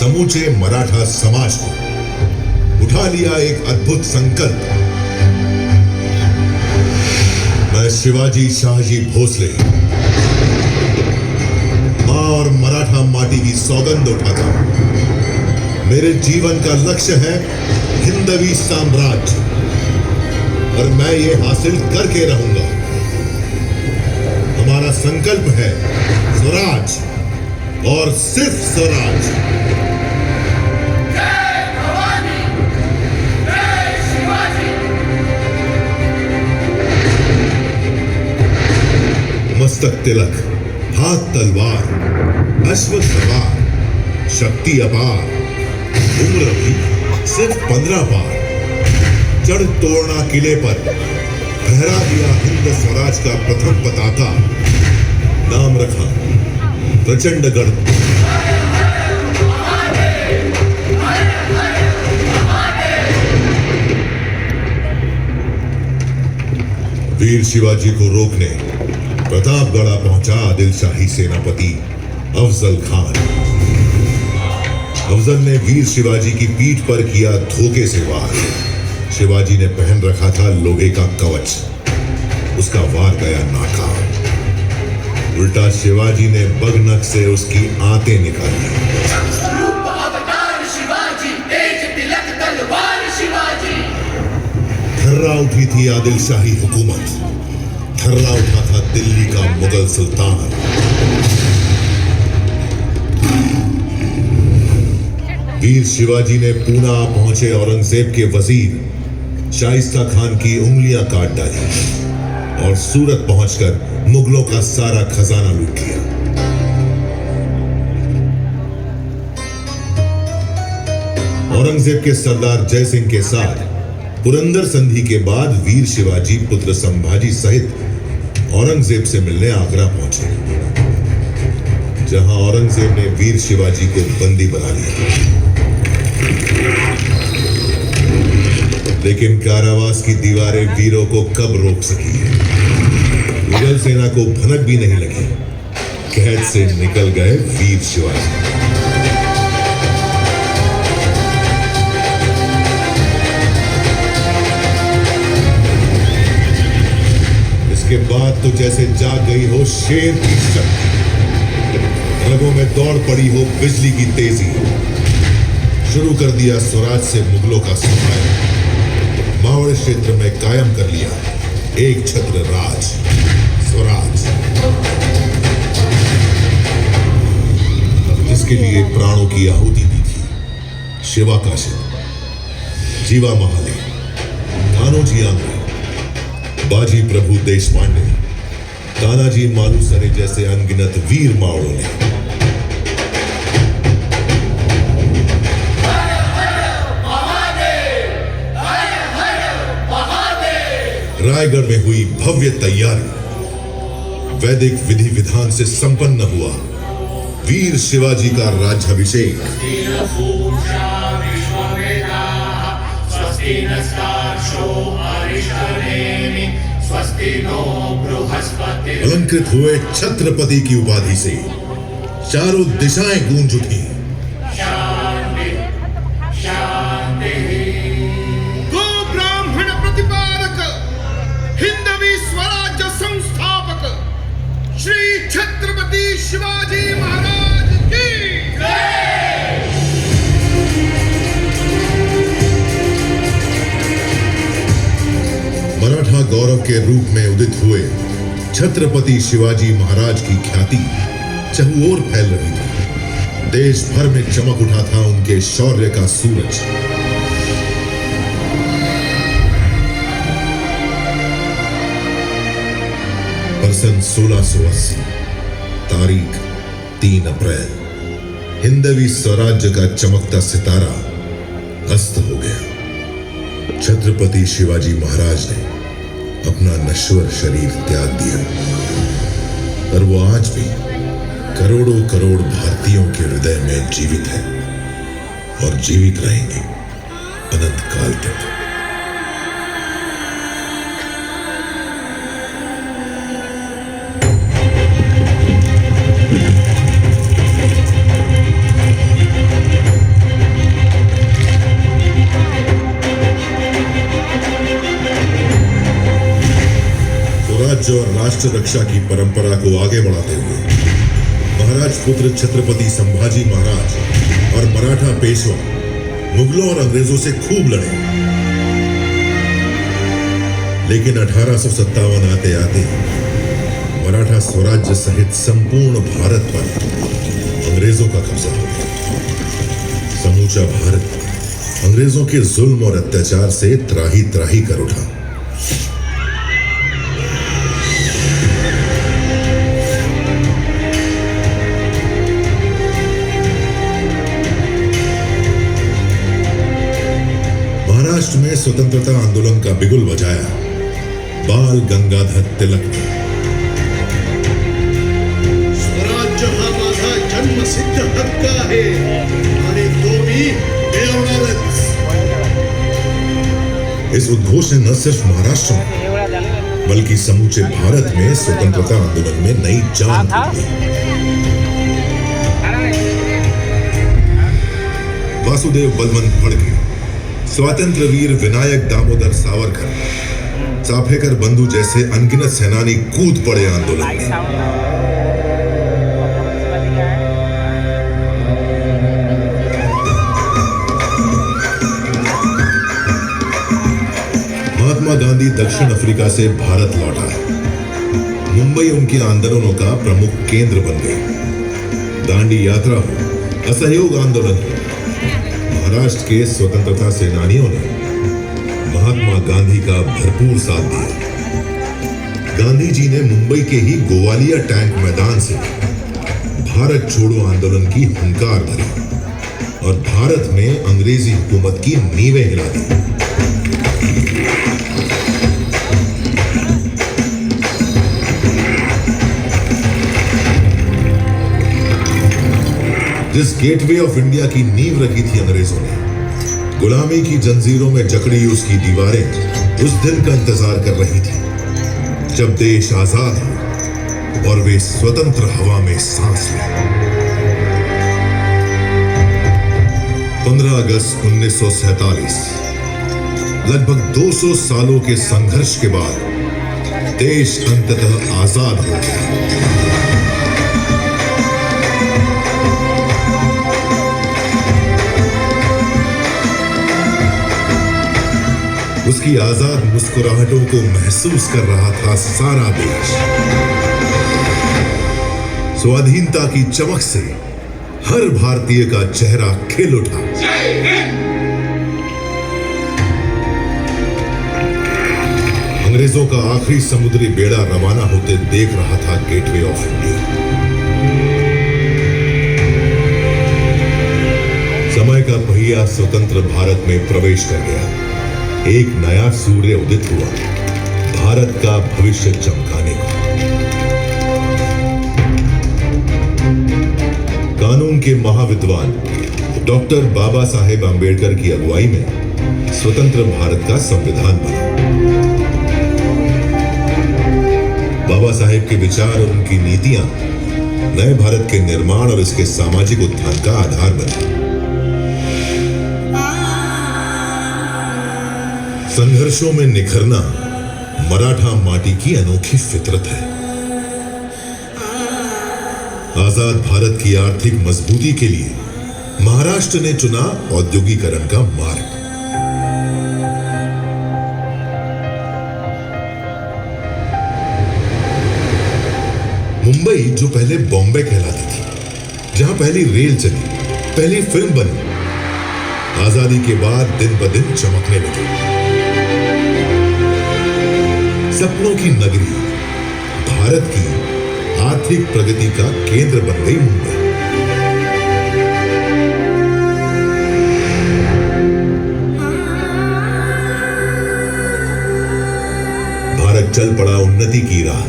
समूचे मराठा समाज को उठा लिया एक अद्भुत संकल्प। मैं शिवाजी शाहजी भोसले मां और मराठा माटी की सौगंध उठाता हूं। मेरे जीवन का लक्ष्य है हिंदवी साम्राज्य और मैं ये हासिल करके रहूंगा। हमारा संकल्प है स्वराज और सिर्फ स्वराज। जय भवानी, जय शिवाजी। मस्तक तिलक, हाथ तलवार, अश्व सवार, शक्ति अपार, उम्र भी सिर्फ 15 पार। चढ़ तोड़ना किले पर, फहरा दिया हिंद स्वराज का प्रथम पताका। नाम रखा प्रचंडगढ़। वीर शिवाजी को रोकने प्रतापगढ़ पहुंचा आदिल शाही सेनापति अफजल खान। अफजल ने वीर शिवाजी की पीठ पर किया धोखे से वार। शिवाजी ने पहन रखा था लोहे का कवच, उसका वार गया नाकाम। उल्टा शिवाजी ने बगनक से उसकी आंतें निकाली। रूप अवतार शिवाजी, तेज तिलक तलवार शिवाजी। थर्रा उठी थी आदिल शाही हुकूमत, थर्रा उठा था दिल्ली का मुगल सुल्तान। वीर शिवाजी ने पूना पहुंचे औरंगजेब के वजीर शाइस्ता खान की उंगलियां काट डाली और सूरत पहुंचकर मुगलों का सारा खजाना लूट लिया। औरंगजेब के सरदार जय सिंह के साथ पुरंदर संधि के बाद वीर शिवाजी पुत्र संभाजी सहित औरंगजेब से मिलने आगरा पहुंचे, जहां औरंगजेब ने वीर शिवाजी को बंदी बना लिया। लेकिन कारावास की दीवारें वीरों को कब रोक सकी है। मुगल सेना को भनक भी नहीं लगी। कैद से निकल गए वीर शिवाजी। इसके बाद तो जैसे जाग गई हो शेर की शक्ति, रगों में दौड़ पड़ी हो बिजली की तेजी। शुरू कर दिया स्वराज से मुगलों का सफाया। मावड़ क्षेत्र में कायम कर लिया एक छत्र राज, स्वराज, जिसके लिए प्राणों की आहुति दी थी शिवा काशिद, जीवा महाले, कान्होजी आंग्रे, बाजी प्रभु देशपांडे, तानाजी मालुसरे जैसे अनगिनत वीर मावड़ों ने। रायगढ़ में हुई भव्य तैयारी। वैदिक विधि विधान से संपन्न हुआ वीर शिवाजी का राज्याभिषेक। अलंकृत हुए छत्रपति की उपाधि से चारों दिशाएं गूंज उठी। हिंदवी स्वराज्य संस्थापक श्री छत्रपति शिवाजी महाराज की जय। मराठा गौरव के रूप में उदित हुए छत्रपति शिवाजी महाराज की ख्याति चहुओर फैल रही थी। देश भर में चमक उठा था उनके शौर्य का सूरज। सन 1680, तारीख 3 अप्रैल, हिंदवी स्वराज्य का चमकता सितारा अस्त हो गया। छत्रपति शिवाजी महाराज ने अपना नश्वर शरीर त्याग दिया, पर वो आज भी करोड़ों करोड़ भारतीयों के हृदय में जीवित है और जीवित रहेंगे अनंत काल तक। राष्ट्र रक्षा की परंपरा को आगे बढ़ाते हुए महाराज पुत्र छत्रपति संभाजी महाराज और मराठा पेशवा मुगलों और अंग्रेजों से खूब लड़े। लेकिन 1857 आते आते मराठा स्वराज्य सहित संपूर्ण भारत पर अंग्रेजों का कब्जा हो गया। समूचा भारत अंग्रेजों के जुल्म और अत्याचार से त्राही त्राही कर उठा। महाराष्ट्र में स्वतंत्रता आंदोलन का बिगुल बजाया बाल गंगाधर तिलक ने। स्वराज्य हा माझा जन्मसिद्ध हक्क आहे आणि तो मी मिळवणारच। इस उद्घोष ने न सिर्फ महाराष्ट्र में बल्कि समूचे भारत में स्वतंत्रता आंदोलन में नई जान दी। वासुदेव बलवंत फड़के, स्वातंत्र्य वीर विनायक दामोदर सावरकर, चाफेकर बंधु जैसे अनगिनत सेनानी कूद पड़े आंदोलन में। महात्मा गांधी दक्षिण अफ्रीका से भारत लौटा। मुंबई उनके आंदोलनों का प्रमुख केंद्र बन गई। दांडी यात्रा हो, असहयोग आंदोलन हो, महाराष्ट्र के स्वतंत्रता सेनानियों ने महात्मा गांधी का भरपूर साथ दिया। गांधी जी ने मुंबई के ही गोवालिया टैंक मैदान से भारत छोड़ो आंदोलन की हुंकार भरी और भारत में अंग्रेजी हुकूमत की नींवें हिला दी। जिस गेटवे ऑफ इंडिया की नींव रखी थी अंग्रेजों ने, गुलामी की जंजीरों में जकड़ी उसकी दीवारें उस दिन का इंतजार कर रही थी जब देश आजाद हो और वे स्वतंत्र हवा में सांस लें। 15 अगस्त 1947, लगभग 200 सालों के संघर्ष के बाद देश अंततः आजाद हो गया। उसकी आजाद मुस्कुराहटों को महसूस कर रहा था सारा देश। स्वाधीनता की चमक से हर भारतीय का चेहरा खिल उठा। अंग्रेजों का आखिरी समुद्री बेड़ा रवाना होते देख रहा था गेटवे ऑफ इंडिया। समय का पहिया स्वतंत्र भारत में प्रवेश कर गया। एक नया सूर्य उदित हुआ, भारत का भविष्य चमकाने को। कानून के महाविद्वान डॉक्टर बाबा साहेब आंबेडकर की अगुवाई में स्वतंत्र भारत का संविधान बना। बाबा साहेब के विचार और उनकी नीतियां नए भारत के निर्माण और इसके सामाजिक उत्थान का आधार बनी। संघर्षों में निखरना मराठा माटी की अनोखी फितरत है। आजाद भारत की आर्थिक मजबूती के लिए महाराष्ट्र ने चुना औद्योगिकरण का मार्ग। मुंबई जो पहले बॉम्बे कहलाती थी, जहां पहली रेल चली, पहली फिल्म बनी, आजादी के बाद दिन ब दिन चमकने लगी। सपनों की नगरी, भारत की आर्थिक प्रगति का केंद्र बन गई मुंबई। भारत चल पड़ा उन्नति की राह।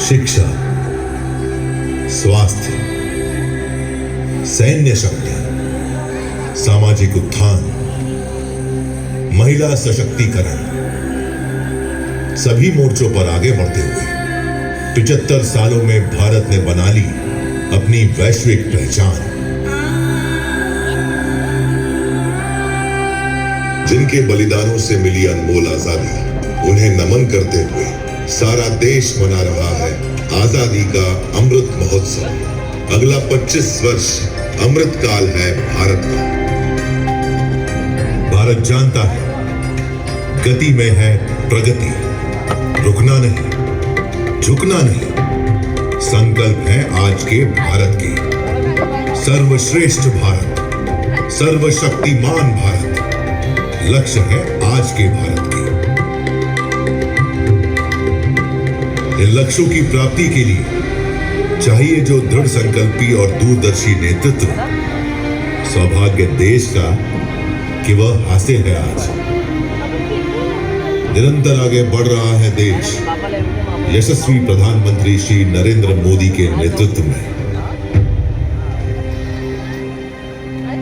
शिक्षा, स्वास्थ्य, सैन्य शक्ति, सामाजिक उत्थान, महिला सशक्तिकरण, सभी मोर्चों पर आगे बढ़ते हुए 75 सालों में भारत ने बना ली अपनी वैश्विक पहचान। जिनके बलिदानों से मिली अनमोल आजादी, उन्हें नमन करते हुए सारा देश मना रहा है आजादी का अमृत महोत्सव। अगला 25 वर्ष अमृत काल है भारत का। भारत जानता है गति में है प्रगति, रुकना नहीं, झुकना नहीं। संकल्प है आज के भारत के, सर्वश्रेष्ठ भारत, सर्वशक्तिमान भारत। लक्ष्य है आज के भारत के। इन लक्ष्यों की प्राप्ति के लिए चाहिए जो दृढ़ संकल्पी और दूरदर्शी नेतृत्व। सौभाग्य देश का कि वह हासिल है आज। निरंतर आगे बढ़ रहा है देश यशस्वी प्रधानमंत्री श्री नरेंद्र मोदी के नेतृत्व में,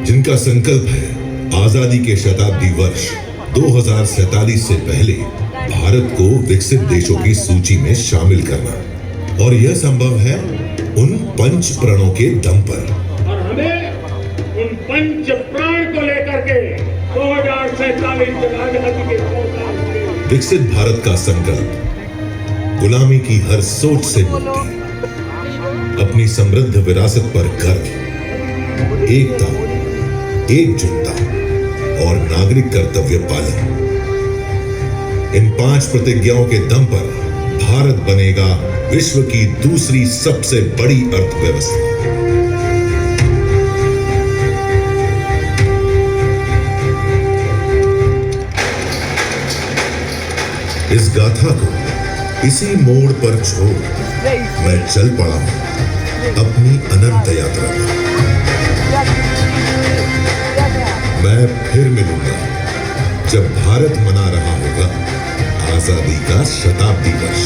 जिनका संकल्प है आजादी के शताब्दी वर्ष 2047 से पहले भारत को विकसित देशों की सूची में शामिल करना। और यह संभव है उन पंच प्रणों के दम पर। और हमें उन पंच प्राण को लेकर के 2047 तक आजादी के विकसित भारत का संकल्प गुलामी की हर सोच से मुक्ति, अपनी समृद्ध विरासत पर गर्व, एकता, एकजुटता और नागरिक कर्तव्य पालन। इन 5 प्रतिज्ञाओं के दम पर भारत बनेगा विश्व की दूसरी सबसे बड़ी अर्थव्यवस्था। इस गाथा को इसी मोड़ पर छोड़ मैं चल पड़ा हूं अपनी अनंत यात्रा पर। मैं फिर मिलूंगा जब भारत मना रहा होगा आजादी का शताब्दी वर्ष।